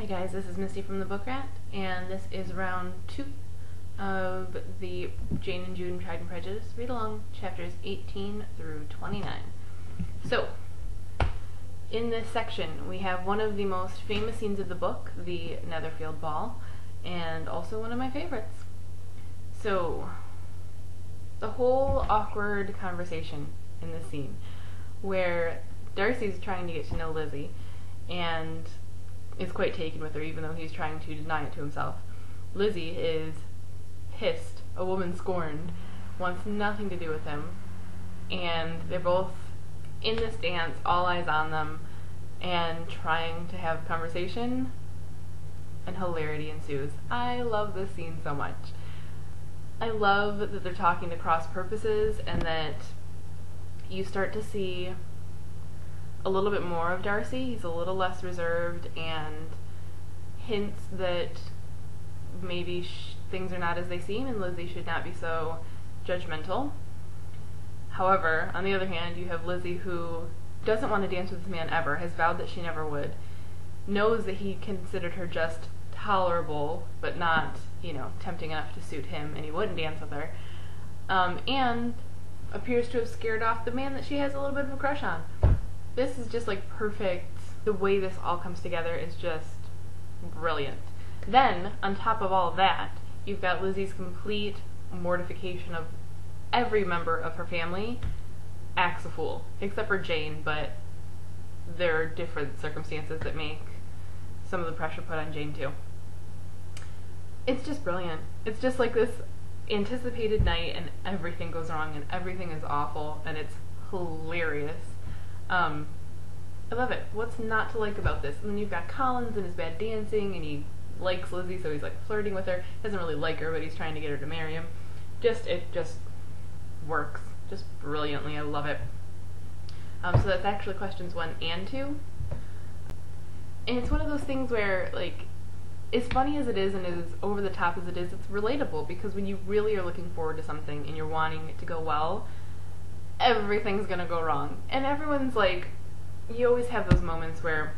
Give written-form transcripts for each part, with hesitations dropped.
Hi guys, this is Misty from the Book Rat, and this is round 2 of the Jane and Jude Pride and Prejudice read-along, chapters 18 through 29. So, in this section, we have one of the most famous scenes of the book, the Netherfield Ball, and also one of my favorites. So, the whole awkward conversation in this scene, where Darcy's trying to get to know Lizzie, and is quite taken with her, even though he's trying to deny it to himself. Lizzie is pissed, a woman scorned, wants nothing to do with him, and they're both in this dance, all eyes on them, and trying to have conversation, and hilarity ensues. I love this scene so much. I love that they're talking to cross purposes, and that you start to see a little bit more of Darcy. He's a little less reserved, and hints that maybe things are not as they seem and Lizzie should not be so judgmental. However, on the other hand, you have Lizzie, who doesn't want to dance with this man ever, has vowed that she never would, knows that he considered her just tolerable but not, tempting enough to suit him, and he wouldn't dance with her, and appears to have scared off the man that she has a little bit of a crush on. This is just like perfect. The way this all comes together is just brilliant. Then, on top of all of that, you've got Lizzie's complete mortification of every member of her family acts a fool, except for Jane, but there are different circumstances that make some of the pressure put on Jane too. It's just brilliant. It's just like this anticipated night, and everything goes wrong, and everything is awful, and it's hilarious. I love it. What's not to like about this? And then you've got Collins and his bad dancing, and he likes Lizzie, so he's like flirting with her. Doesn't really like her, but he's trying to get her to marry him. It just works just brilliantly. I love it. So that's actually questions 1 and 2. And it's one of those things where, like, as funny as it is and as over the top as it is, it's relatable, because when you really are looking forward to something and you're wanting it to go well, everything's gonna go wrong. And everyone's like, you always have those moments where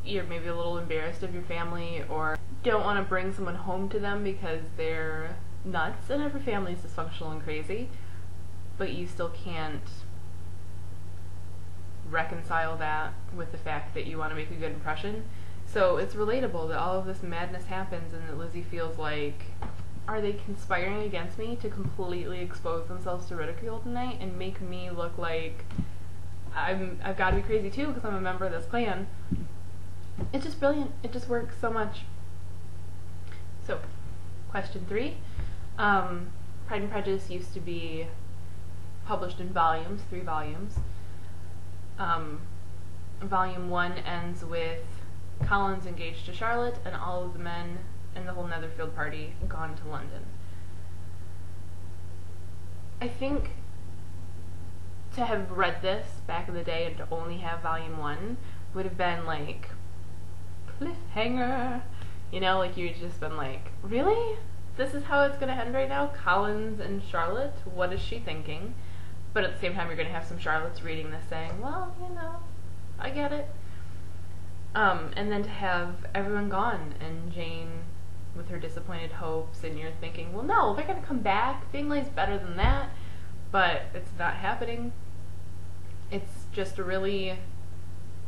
you're maybe a little embarrassed of your family, or don't want to bring someone home to them because they're nuts, and every family is dysfunctional and crazy, but you still can't reconcile that with the fact that you want to make a good impression. So it's relatable that all of this madness happens, and that Lizzie feels like, are they conspiring against me to completely expose themselves to ridicule tonight and make me look like I've got to be crazy too because I'm a member of this clan? It's just brilliant. It just works so much. So, question 3. Pride and Prejudice used to be published in volumes, 3 volumes. Volume 1 ends with Collins engaged to Charlotte and all of the men and the whole Netherfield party gone to London. I think to have read this back in the day and to only have volume 1 would have been like, cliffhanger, like you'd just been like, really? This is how it's going to end right now? Collins and Charlotte? What is she thinking? But at the same time, you're going to have some Charlottes reading this saying, well, I get it. And then to have everyone gone, and Jane with her disappointed hopes, and you're thinking, well, no, they're going to come back. Bingley's better than that, but it's not happening. It's just a really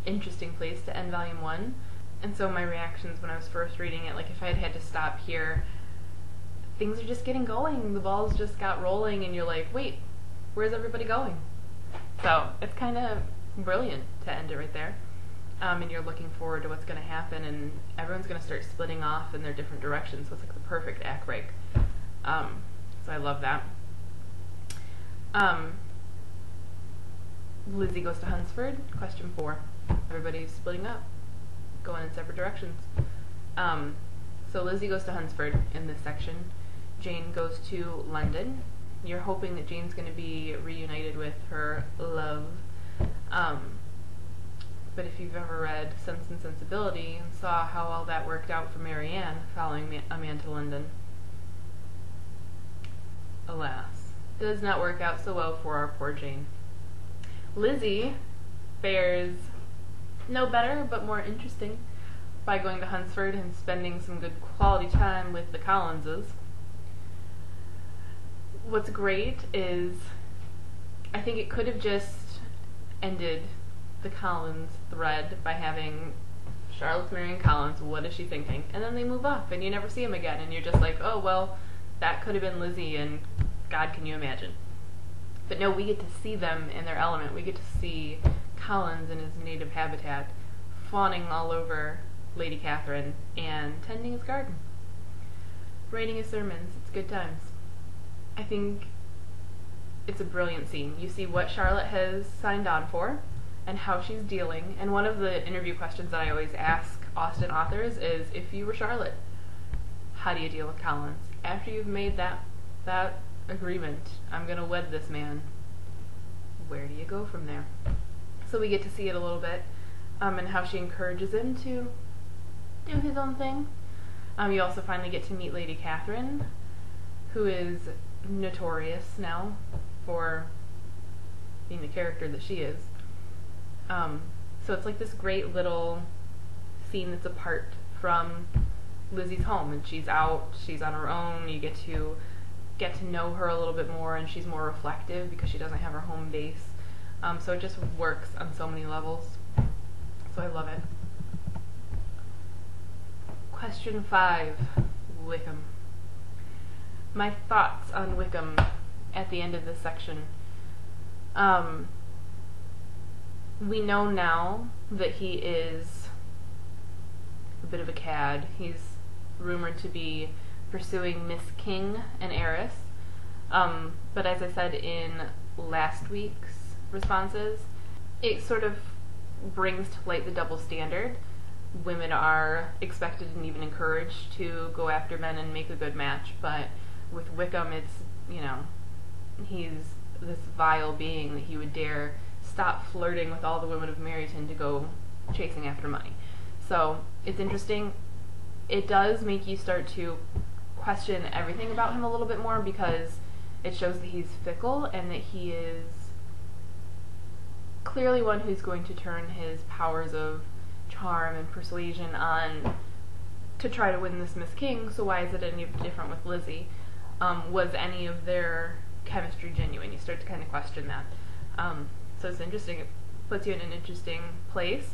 interesting place to end volume 1. And so my reactions when I was first reading it, like if I had had to stop here, things are just getting going. The balls just got rolling, and you're like, wait, where's everybody going? So it's kind of brilliant to end it right there. And you're looking forward to what's going to happen, and everyone's going to start splitting off in their different directions, so it's like the perfect act break. So I love that. Lizzie goes to Hunsford, question 4. Everybody's splitting up, going in separate directions. So Lizzie goes to Hunsford in this section. Jane goes to London. You're hoping that Jane's going to be reunited with her love. But if you've ever read Sense and Sensibility and saw how all that worked out for Marianne following a man to London, alas, does not work out so well for our poor Jane. Lizzie fares no better but more interesting by going to Hunsford and spending some good quality time with the Collinses. What's great is I think it could have just ended the Collins thread by having Charlotte's marrying Collins, what is she thinking? And then they move off and you never see him again and you're just like, oh well, that could have been Lizzie and God, can you imagine? But no, we get to see them in their element. We get to see Collins in his native habitat fawning all over Lady Catherine and tending his garden, writing his sermons. It's good times. I think it's a brilliant scene. You see what Charlotte has signed on for and how she's dealing. And one of the interview questions that I always ask Austen authors is, if you were Charlotte, how do you deal with Collins? After you've made that agreement, I'm going to wed this man, where do you go from there? So we get to see it a little bit, and how she encourages him to do his own thing. You also finally get to meet Lady Catherine, who is notorious now for being the character that she is. So it's like this great little scene that's apart from Lizzie's home, and she's out, she's on her own. You get to know her a little bit more, and she's more reflective because she doesn't have her home base. So it just works on so many levels. So I love it. Question 5, Wickham. My thoughts on Wickham at the end of this section. We know now that he is a bit of a cad. He's rumored to be pursuing Miss King, an heiress. But as I said in last week's responses, it sort of brings to light the double standard. Women are expected and even encouraged to go after men and make a good match, but with Wickham, it's, he's this vile being that he would dare stop flirting with all the women of Meryton to go chasing after money. So it's interesting. It does make you start to question everything about him a little bit more, because it shows that he's fickle and that he is clearly one who's going to turn his powers of charm and persuasion on to try to win this Miss King. So why is it any different with Lizzie? Was any of their chemistry genuine? You start to kind of question that. So it's interesting. It puts you in an interesting place.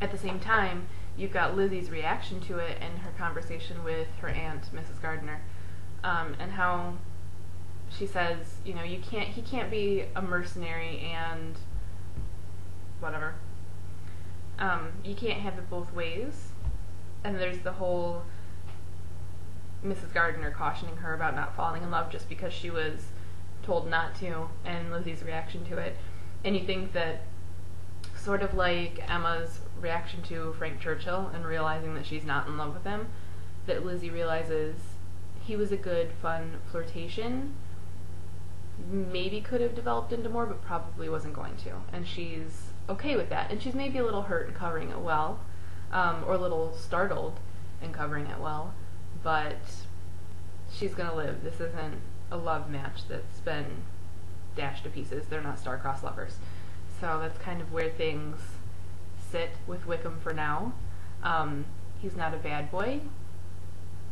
At the same time, you've got Lizzie's reaction to it and her conversation with her aunt, Mrs. Gardiner, and how she says, he can't be a mercenary and whatever. You can't have it both ways. And there's the whole Mrs. Gardiner cautioning her about not falling in love just because she was told not to, and Lizzie's reaction to it. And you think that, sort of like Emma's reaction to Frank Churchill and realizing that she's not in love with him, that Lizzie realizes he was a good, fun flirtation, maybe could have developed into more, but probably wasn't going to. And she's okay with that. And she's maybe a little hurt in covering it well, or a little startled in covering it well, but she's gonna live. This isn't a love match that's been dashed to pieces. They're not star-crossed lovers. So that's kind of where things sit with Wickham for now. He's not a bad boy,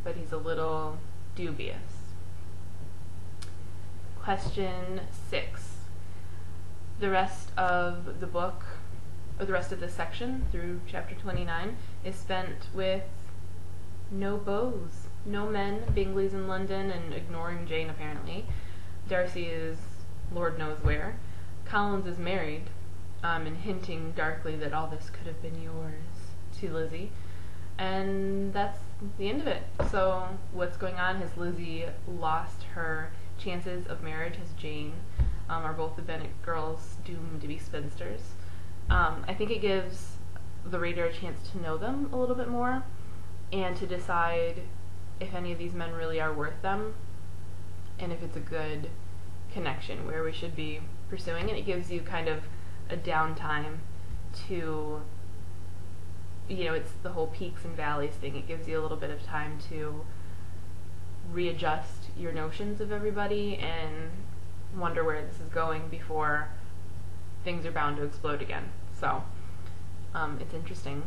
but he's a little dubious. Question 6. The rest of the book, or the rest of this section through chapter 29, is spent with no beaux, no men. Bingley's in London and ignoring Jane apparently. Darcy is Lord knows where. Collins is married, and hinting darkly that all this could have been yours to Lizzie. And that's the end of it. So what's going on? Has Lizzie lost her chances of marriage? Has Jane? Are both the Bennet girls doomed to be spinsters? I think it gives the reader a chance to know them a little bit more and to decide if any of these men really are worth them and if it's a good connection where we should be pursuing. And it gives you kind of a downtime to, it's the whole peaks and valleys thing. It gives you a little bit of time to readjust your notions of everybody and wonder where this is going before things are bound to explode again. So It's interesting.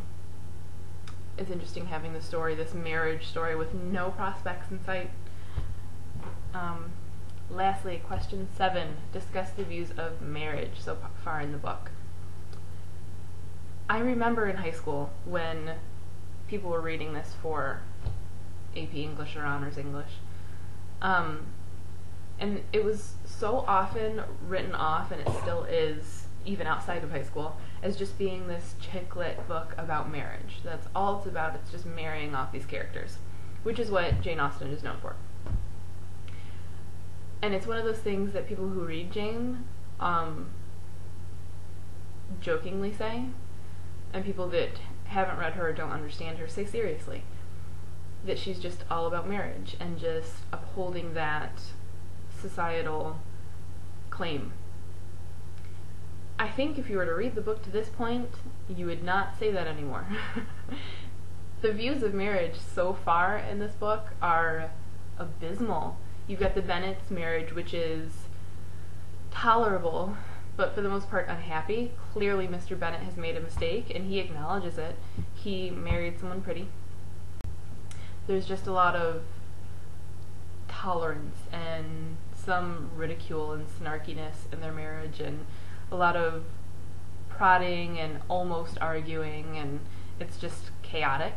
It's interesting having this story, this marriage story with no prospects in sight. Lastly, question 7. Discuss the views of marriage so far in the book. I remember in high school when people were reading this for AP English or Honors English. And it was so often written off, and it still is, even outside of high school, as just being this chick lit book about marriage. That's all it's about. It's just marrying off these characters, which is what Jane Austen is known for. And it's one of those things that people who read Jane jokingly say, and people that haven't read her or don't understand her say seriously, that she's just all about marriage and just upholding that societal claim. I think if you were to read the book to this point, you would not say that anymore. The views of marriage so far in this book are abysmal. You've got the Bennet's marriage, which is tolerable, but for the most part unhappy. Clearly Mr. Bennet has made a mistake, and he acknowledges it. He married someone pretty. There's just a lot of tolerance and some ridicule and snarkiness in their marriage, and a lot of prodding and almost arguing, and it's just chaotic.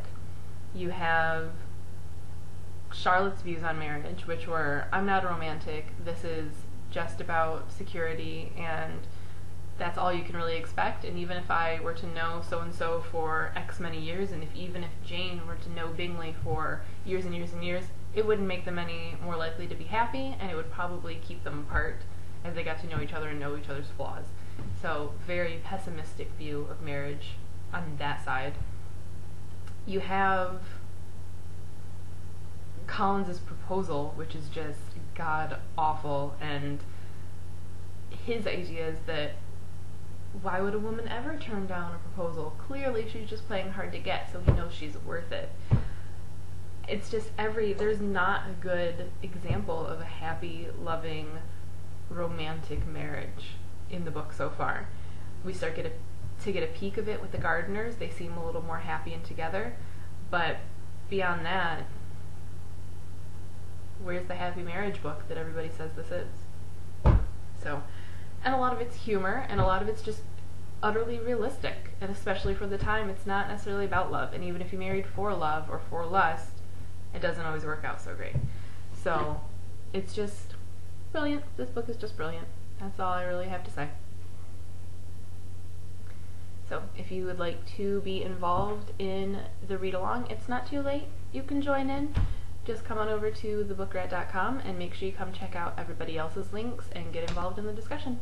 You have Charlotte's views on marriage, which were, I'm not a romantic, this is just about security, and that's all you can really expect. And even if I were to know so-and-so for X many years, and even if Jane were to know Bingley for years and years and years, it wouldn't make them any more likely to be happy, and it would probably keep them apart as they got to know each other and know each other's flaws. So, very pessimistic view of marriage on that side. You have Collins's proposal, which is just god-awful, and his idea is that why would a woman ever turn down a proposal? Clearly she's just playing hard to get, so he knows she's worth it. It's just there's not a good example of a happy, loving, romantic marriage in the book so far. We start to get a peek of it with the Gardeners. They seem a little more happy and together, but beyond that, where's the happy marriage book that everybody says this is? So, and a lot of it's humor, and a lot of it's just utterly realistic, and especially for the time, it's not necessarily about love, and even if you married for love or for lust, it doesn't always work out so great. So, it's just brilliant. This book is just brilliant. That's all I really have to say. So, if you would like to be involved in the read-along, it's not too late. You can join in. Just come on over to thebookrat.com and make sure you come check out everybody else's links and get involved in the discussion.